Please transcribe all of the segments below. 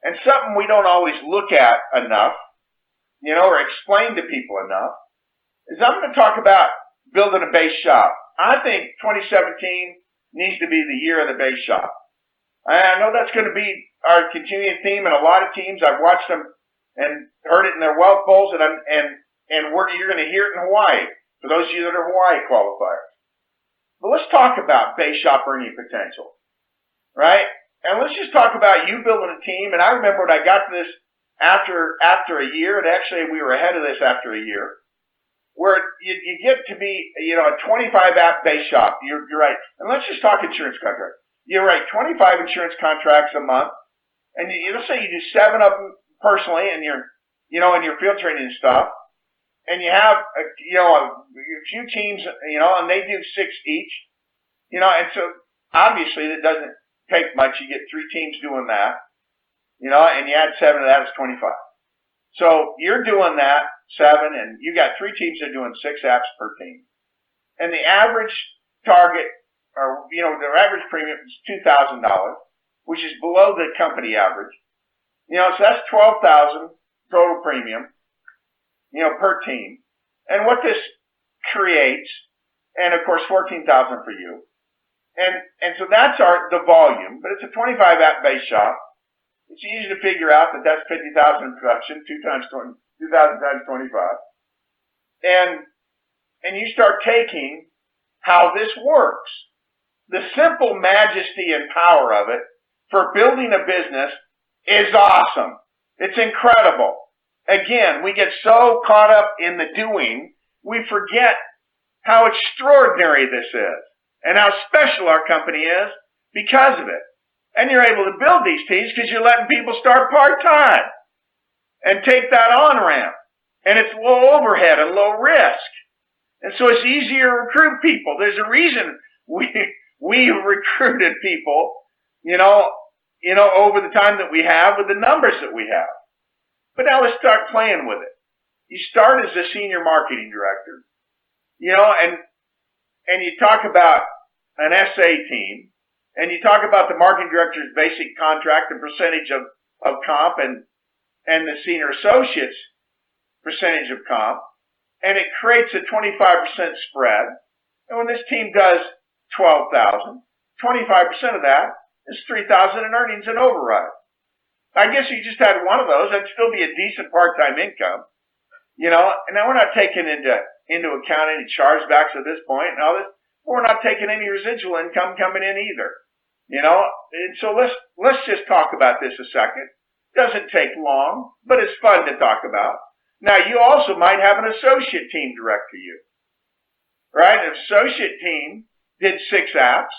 and something we don't always look at enough, or explain to people enough, is I'm going to talk about building a base shop. I think 2017 needs to be the year of the base shop. I know that's going to be our continuing theme in a lot of teams. I've watched them and heard it in their wealth bowls, and you're going to hear it in Hawaii, for those of you that are Hawaii qualifiers. But let's talk about base shop earning potential, right? And let's just talk about you building a team. And I remember when I got to this after a year, and actually we were ahead of this after a year, where you get to be, a 25 app base shop. You're right. And let's just talk insurance contracts. You write 25 insurance contracts a month, and let's say you do 7 of them personally, and in your field training and stuff, and you have a few teams, and they do 6 each, and so obviously that doesn't take much. You get 3 teams doing that, and you add 7 of that is 25. So you're doing that 7, and you got 3 teams that are doing 6 apps per team, and the average target, or their average premium is $2,000, which is below the company average. So that's $12,000 total premium, per team. And what this creates, and of course $14,000 for you, and so that's the volume. But it's a 25 app base shop. It's easy to figure out that that's 50,000 in production, 2,000 times 25, and you start taking how this works. The simple majesty and power of it for building a business is awesome. It's incredible. Again, we get so caught up in the doing, we forget how extraordinary this is and how special our company is because of it. And you're able to build these teams because you're letting people start part-time and take that on-ramp. And it's low overhead and low risk. And so it's easier to recruit people. There's a reason we recruited people, over the time that we have with the numbers that we have. But now let's start playing with it. You start as a senior marketing director, and you talk about an SA team, and you talk about the marketing director's basic contract, the percentage of comp, and the senior associate's percentage of comp, and it creates a 25% spread. And when this team does 12,000, 25% of that is 3,000 in earnings and override. I guess if you just had one of those, that'd still be a decent part-time income, and now we're not taking into account any chargebacks at this point and all this. We're not taking any residual income coming in either, and so let's just talk about this a second. Doesn't take long, but it's fun to talk about. Now, you also might have an associate team direct to you, right? An associate team did 6 apps,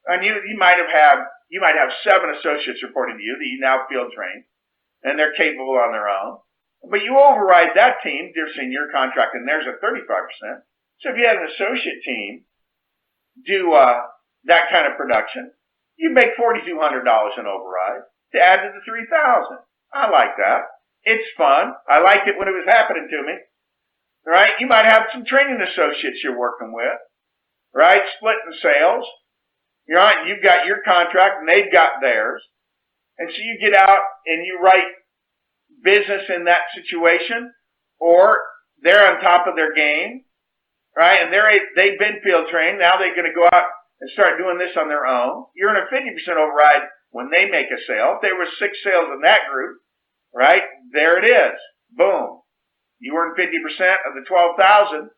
and you might have 7 associates reporting to you that you now field train, and they're capable on their own. But you override that team, they're seeing your contract, and there's a 35%. So if you had an associate team do that kind of production, you make $4,200 in override to add to the 3,000. I like that. It's fun. I liked it when it was happening to me. Right? You might have some training associates you're working with, right? Splitting sales. Right? You've got your contract and they've got theirs. And so you get out and you write business in that situation, or they're on top of their game, right? And they've been field trained. Now they're going to go out and start doing this on their own. You're in a 50% override when they make a sale. If there were 6 sales in that group, right? There it is. Boom. You earn 50% of the 12,000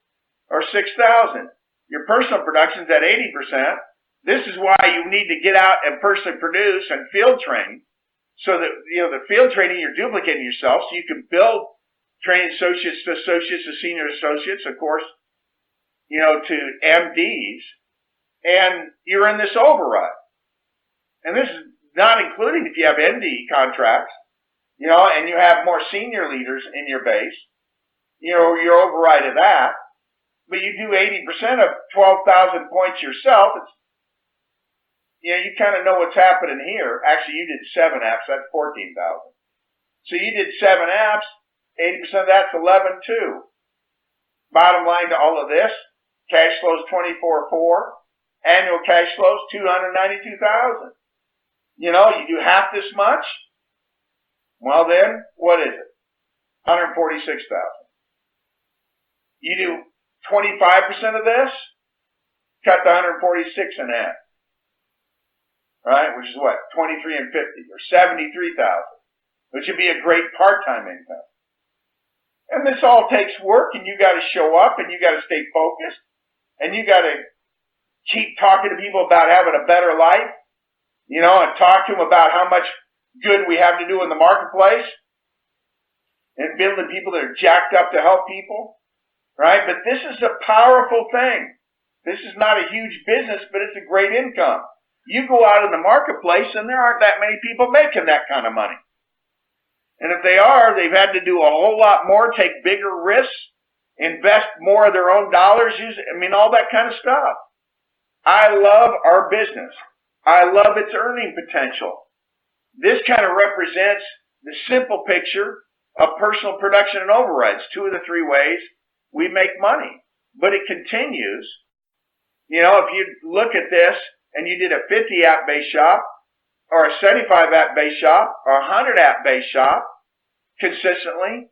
or 6,000. Your personal production's at 80%. This is why you need to get out and personally produce and field train, so that, the field training, you're duplicating yourself, so you can build training associates to senior associates, of course, to MDs, and you're in this override. And this is not including if you have MD contracts, and you have more senior leaders in your base, your override of that, but you do 80% of 12,000 points yourself. You kind of know what's happening here. Actually, you did 7 apps, that's 14,000. So you did 7 apps, 80% of that's 11,200. Bottom line to all of this, cash flows 24,400, annual cash flows 292,000. You do half this much, Well then, what is it? 146,000. You do 25% of this, cut the 146 in half. Right? Which is what? 23 and 50, or 73,000. Which would be a great part-time income. And this all takes work, and you got to show up, and you got to stay focused, and you got to keep talking to people about having a better life, and talk to them about how much good we have to do in the marketplace, and building people that are jacked up to help people, right? But this is a powerful thing. This is not a huge business, but it's a great income. You go out in the marketplace, and there aren't that many people making that kind of money. And if they are, they've had to do a whole lot more, take bigger risks, invest more of their own dollars, all that kind of stuff. I love our business. I love its earning potential. This kind of represents the simple picture of personal production and overrides, 2 of the 3 ways we make money. But it continues. If you look at this and you did a 50 app base shop, or a 75 app base shop, or a 100 app base shop, consistently,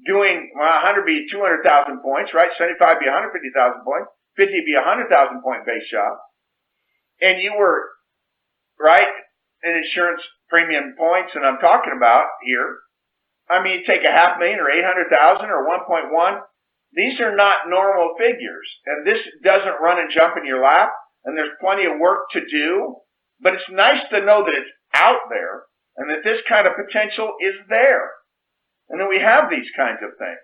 doing, 100 be 200,000 points, right? 75 be 150,000 points, 50 be 100,000 point base shop, and you were, right, in insurance premium points, and I'm talking about here, you take a 500,000 or 800,000 or 1.1, these are not normal figures, and this doesn't run and jump in your lap, and there's plenty of work to do, but it's nice to know that it's out there, and that this kind of potential is there. And then we have these kinds of things.